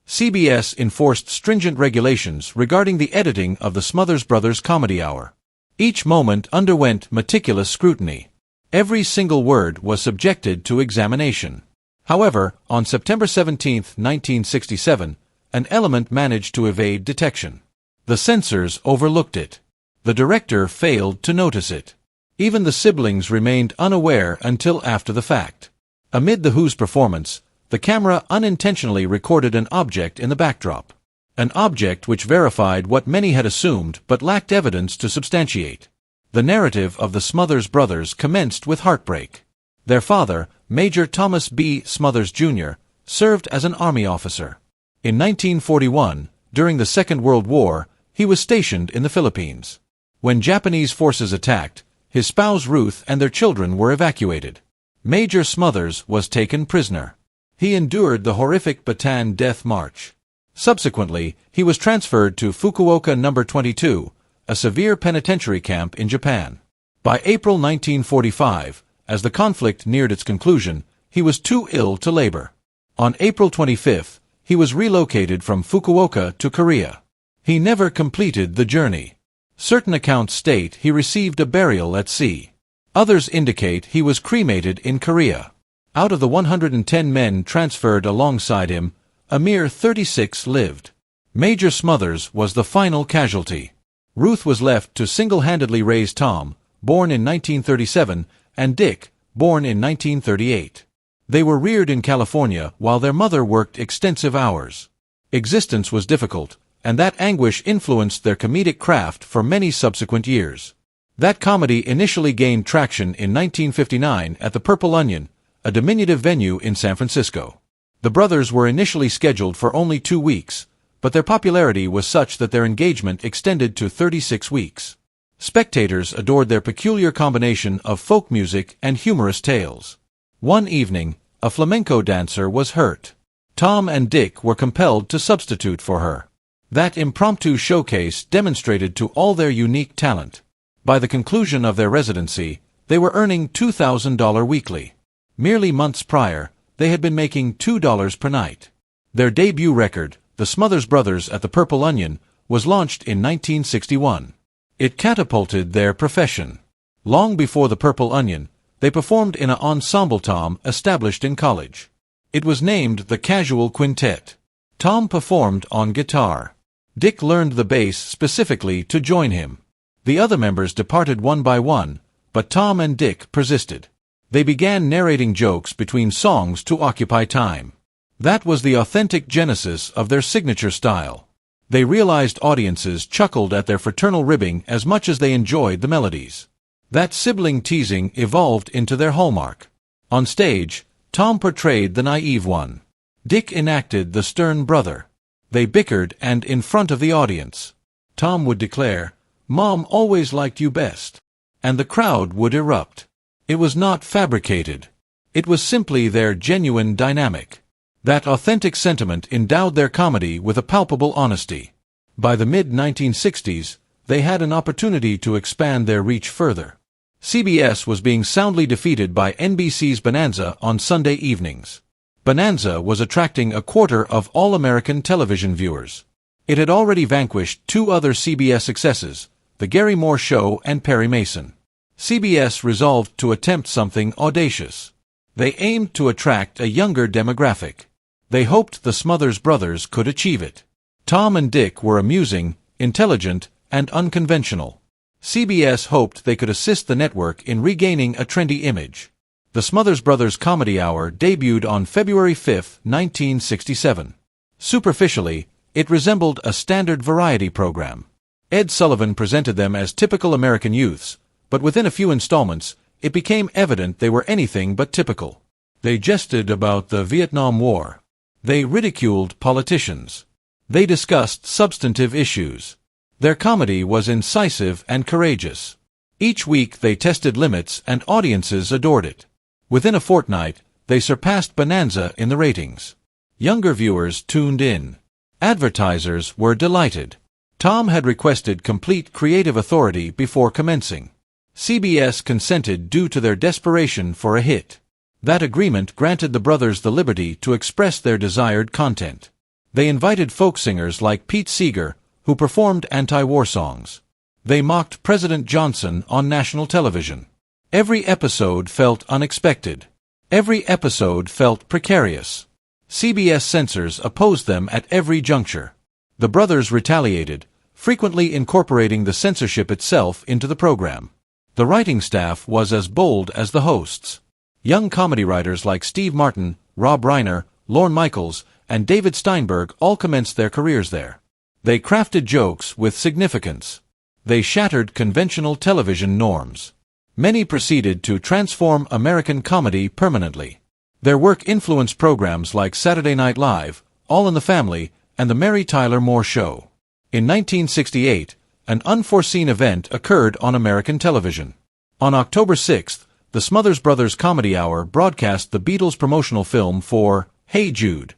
CBS enforced stringent regulations regarding the editing of the Smothers Brothers Comedy Hour. Each moment underwent meticulous scrutiny. Every single word was subjected to examination. However, on September 17, 1967, an element managed to evade detection. The censors overlooked it. The director failed to notice it. Even the siblings remained unaware until after the fact. Amid the Who's performance, the camera unintentionally recorded an object in the backdrop. An object which verified what many had assumed but lacked evidence to substantiate. The narrative of the Smothers Brothers commenced with heartbreak. Their father, Major Thomas B. Smothers, Jr., served as an Army officer. In 1941, during the Second World War, he was stationed in the Philippines. When Japanese forces attacked, his spouse Ruth and their children were evacuated. Major Smothers was taken prisoner. He endured the horrific Bataan Death March. Subsequently, he was transferred to Fukuoka No. 22, a severe penitentiary camp in Japan. By April 1945, as the conflict neared its conclusion, he was too ill to labor. On April 25, he was relocated from Fukuoka to Korea. He never completed the journey. Certain accounts state he received a burial at sea. Others indicate he was cremated in Korea. Out of the 110 men transferred alongside him, a mere 36 lived. Major Smothers was the final casualty. Ruth was left to single-handedly raise Tom, born in 1937, and Dick, born in 1938. They were reared in California while their mother worked extensive hours. Existence was difficult, and that anguish influenced their comedic craft for many subsequent years. That comedy initially gained traction in 1959 at the Purple Onion, a diminutive venue in San Francisco. The brothers were initially scheduled for only 2 weeks, but their popularity was such that their engagement extended to 36 weeks. Spectators adored their peculiar combination of folk music and humorous tales. One evening, a flamenco dancer was hurt. Tom and Dick were compelled to substitute for her. That impromptu showcase demonstrated to all their unique talent. By the conclusion of their residency, they were earning $2,000 weekly. Merely months prior, they had been making $2 per night. Their debut record, The Smothers Brothers at the Purple Onion, was launched in 1961. It catapulted their profession. Long before the Purple Onion, they performed in an ensemble Tom established in college. It was named the Casual Quintet. Tom performed on guitar. Dick learned the bass specifically to join him. The other members departed one by one, but Tom and Dick persisted. They began narrating jokes between songs to occupy time. That was the authentic genesis of their signature style. They realized audiences chuckled at their fraternal ribbing as much as they enjoyed the melodies. That sibling teasing evolved into their hallmark. On stage, Tom portrayed the naive one. Dick enacted the stern brother. They bickered, and in front of the audience, Tom would declare, "Mom always liked you best," and the crowd would erupt. It was not fabricated. It was simply their genuine dynamic. That authentic sentiment endowed their comedy with a palpable honesty. By the mid-1960s, they had an opportunity to expand their reach further. CBS was being soundly defeated by NBC's Bonanza on Sunday evenings. Bonanza was attracting a quarter of all American television viewers. It had already vanquished 2 other CBS successes, The Gary Moore Show and Perry Mason. CBS resolved to attempt something audacious. They aimed to attract a younger demographic. They hoped the Smothers Brothers could achieve it. Tom and Dick were amusing, intelligent, and unconventional. CBS hoped they could assist the network in regaining a trendy image. The Smothers Brothers Comedy Hour debuted on February 5, 1967. Superficially, it resembled a standard variety program. Ed Sullivan presented them as typical American youths, but within a few installments, it became evident they were anything but typical. They jested about the Vietnam War. They ridiculed politicians. They discussed substantive issues. Their comedy was incisive and courageous. Each week they tested limits and audiences adored it. Within a fortnight, they surpassed Bonanza in the ratings. Younger viewers tuned in. Advertisers were delighted. Tom had requested complete creative authority before commencing. CBS consented due to their desperation for a hit. That agreement granted the brothers the liberty to express their desired content. They invited folk singers like Pete Seeger, who performed anti-war songs. They mocked President Johnson on national television. Every episode felt unexpected. Every episode felt precarious. CBS censors opposed them at every juncture. The brothers retaliated, frequently incorporating the censorship itself into the program. The writing staff was as bold as the hosts. Young comedy writers like Steve Martin, Rob Reiner, Lorne Michaels, and David Steinberg all commenced their careers there. They crafted jokes with significance. They shattered conventional television norms. Many proceeded to transform American comedy permanently. Their work influenced programs like Saturday Night Live, All in the Family, and The Mary Tyler Moore Show. In 1968, an unforeseen event occurred on American television. On October 6th, the Smothers Brothers Comedy Hour broadcast the Beatles' promotional film for Hey Jude.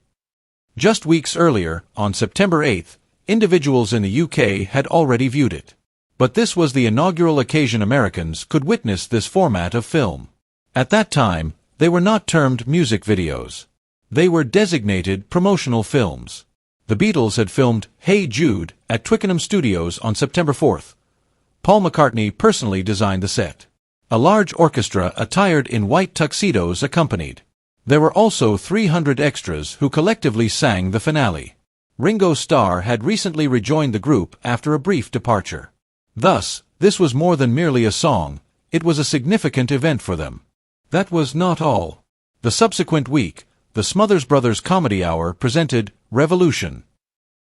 Just weeks earlier, on September 8th, individuals in the UK had already viewed it. But this was the inaugural occasion Americans could witness this format of film. At that time, they were not termed music videos. They were designated promotional films. The Beatles had filmed Hey Jude at Twickenham Studios on September 4th. Paul McCartney personally designed the set. A large orchestra attired in white tuxedos accompanied. There were also 300 extras who collectively sang the finale. Ringo Starr had recently rejoined the group after a brief departure. Thus, this was more than merely a song, it was a significant event for them. That was not all. The subsequent week, the Smothers Brothers Comedy Hour presented Revolution.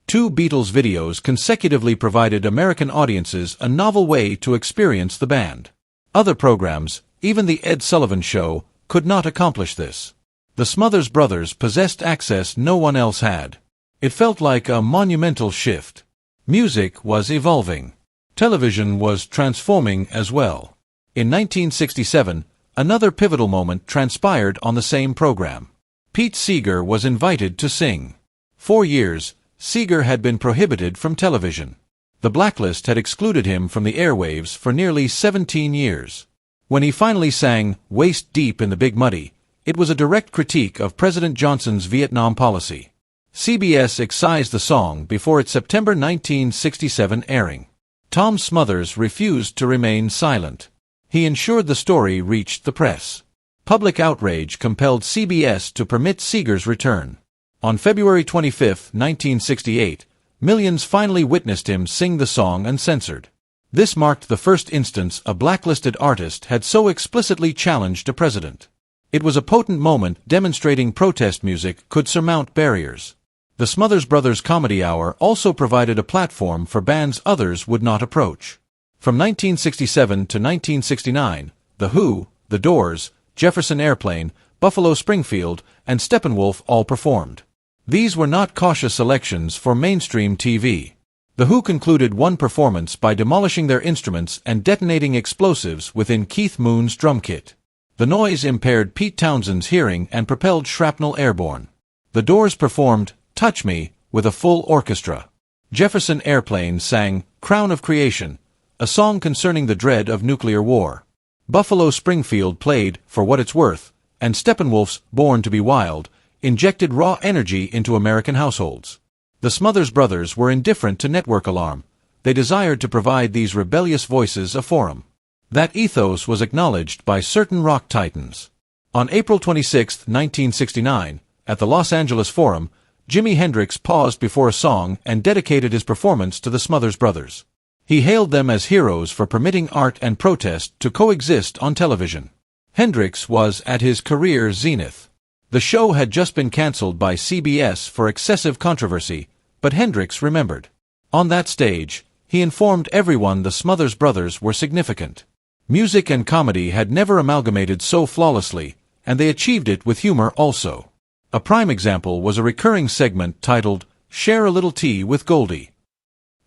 2 Beatles videos consecutively provided American audiences a novel way to experience the band. Other programs, even The Ed Sullivan Show, could not accomplish this. The Smothers Brothers possessed access no one else had. It felt like a monumental shift. Music was evolving. Television was transforming as well. In 1967, another pivotal moment transpired on the same program. Pete Seeger was invited to sing. 4 years, Seeger had been prohibited from television. The blacklist had excluded him from the airwaves for nearly 17 years. When he finally sang Waist Deep in the Big Muddy, it was a direct critique of President Johnson's Vietnam policy. CBS excised the song before its September 1967 airing. Tom Smothers refused to remain silent. He ensured the story reached the press. Public outrage compelled CBS to permit Seeger's return. On February 25, 1968, millions finally witnessed him sing the song uncensored. This marked the first instance a blacklisted artist had so explicitly challenged a president. It was a potent moment demonstrating protest music could surmount barriers. The Smothers Brothers Comedy Hour also provided a platform for bands others would not approach. From 1967 to 1969, The Who, The Doors, Jefferson Airplane, Buffalo Springfield, and Steppenwolf all performed. These were not cautious selections for mainstream TV. The Who concluded one performance by demolishing their instruments and detonating explosives within Keith Moon's drum kit. The noise impaired Pete Townshend's hearing and propelled shrapnel airborne. The Doors performed Touch Me with a full orchestra. Jefferson Airplane sang Crown of Creation, a song concerning the dread of nuclear war. Buffalo Springfield played For What It's Worth, and Steppenwolf's Born to Be Wild injected raw energy into American households. The Smothers Brothers were indifferent to network alarm. They desired to provide these rebellious voices a forum. That ethos was acknowledged by certain rock titans. On April 26, 1969, at the Los Angeles Forum, Jimi Hendrix paused before a song and dedicated his performance to the Smothers Brothers. He hailed them as heroes for permitting art and protest to coexist on television. Hendrix was at his career zenith. The show had just been cancelled by CBS for excessive controversy, but Hendrix remembered. On that stage, he informed everyone the Smothers Brothers were significant. Music and comedy had never amalgamated so flawlessly, and they achieved it with humor also. A prime example was a recurring segment titled Share a Little Tea with Goldie.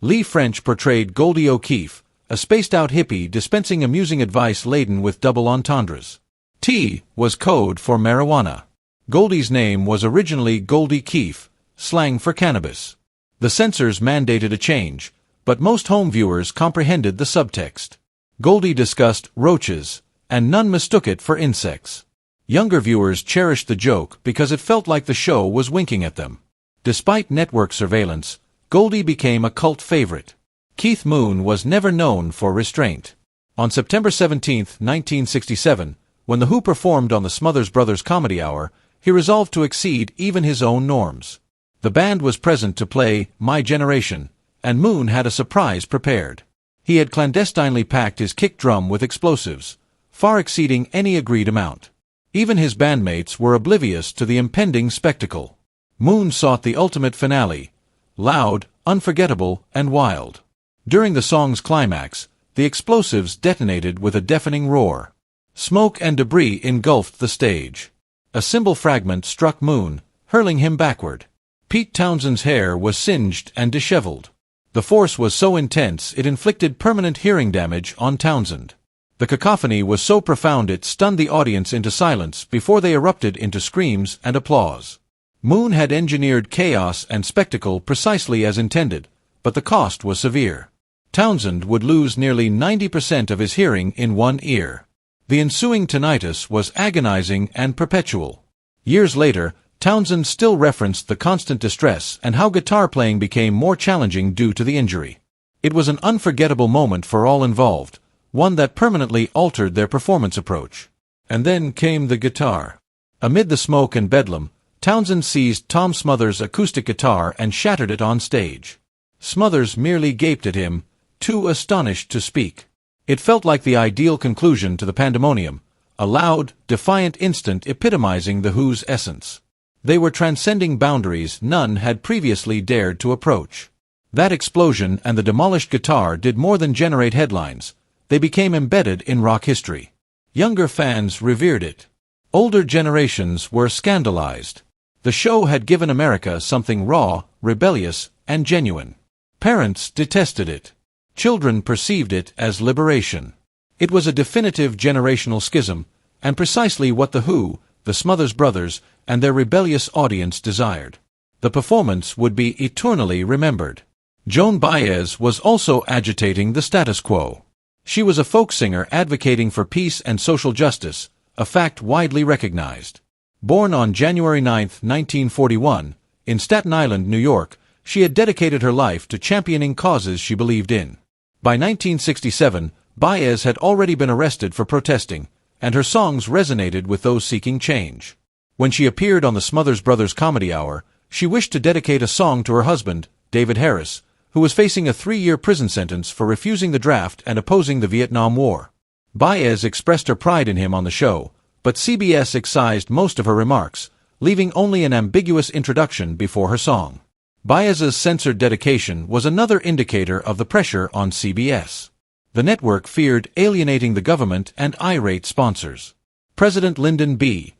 Lee French portrayed Goldie O'Keefe, a spaced-out hippie dispensing amusing advice laden with double entendres. T was code for marijuana. Goldie's name was originally Goldie Keefe, slang for cannabis. The censors mandated a change, but most home viewers comprehended the subtext. Goldie discussed roaches, and none mistook it for insects. Younger viewers cherished the joke because it felt like the show was winking at them. Despite network surveillance, Goldie became a cult favorite. Keith Moon was never known for restraint. On September 17, 1967, when The Who performed on the Smothers Brothers Comedy Hour, he resolved to exceed even his own norms. The band was present to play My Generation, and Moon had a surprise prepared. He had clandestinely packed his kick drum with explosives, far exceeding any agreed amount. Even his bandmates were oblivious to the impending spectacle. Moon sought the ultimate finale, loud, unforgettable, and wild. During the song's climax, the explosives detonated with a deafening roar. Smoke and debris engulfed the stage. A cymbal fragment struck Moon, hurling him backward. Pete Townshend's hair was singed and disheveled. The force was so intense it inflicted permanent hearing damage on Townshend. The cacophony was so profound it stunned the audience into silence before they erupted into screams and applause. Moon had engineered chaos and spectacle precisely as intended, but the cost was severe. Townshend would lose nearly 90% of his hearing in one ear. The ensuing tinnitus was agonizing and perpetual. Years later, Townshend still referenced the constant distress and how guitar playing became more challenging due to the injury. It was an unforgettable moment for all involved, one that permanently altered their performance approach. And then came the guitar. Amid the smoke and bedlam, Townshend seized Tom Smothers' acoustic guitar and shattered it on stage. Smothers merely gaped at him, too astonished to speak. It felt like the ideal conclusion to the pandemonium, a loud, defiant instant epitomizing The Who's essence. They were transcending boundaries none had previously dared to approach. That explosion and the demolished guitar did more than generate headlines. They became embedded in rock history. Younger fans revered it. Older generations were scandalized. The show had given America something raw, rebellious, and genuine. Parents detested it. Children perceived it as liberation. It was a definitive generational schism, and precisely what The Who, the Smothers Brothers, and their rebellious audience desired. The performance would be eternally remembered. Joan Baez was also agitating the status quo. She was a folk singer advocating for peace and social justice, a fact widely recognized. Born on January 9, 1941, in Staten Island, New York, she had dedicated her life to championing causes she believed in. By 1967, Baez had already been arrested for protesting, and her songs resonated with those seeking change. When she appeared on the Smothers Brothers Comedy Hour, she wished to dedicate a song to her husband, David Harris, who was facing a 3-year prison sentence for refusing the draft and opposing the Vietnam War. Baez expressed her pride in him on the show, but CBS excised most of her remarks, leaving only an ambiguous introduction before her song. Baez's censored dedication was another indicator of the pressure on CBS. The network feared alienating the government and irate sponsors. President Lyndon B.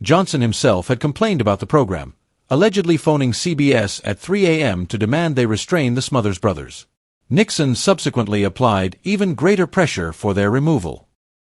Johnson himself had complained about the program, allegedly phoning CBS at 3 a.m. to demand they restrain the Smothers Brothers. Nixon subsequently applied even greater pressure for their removal.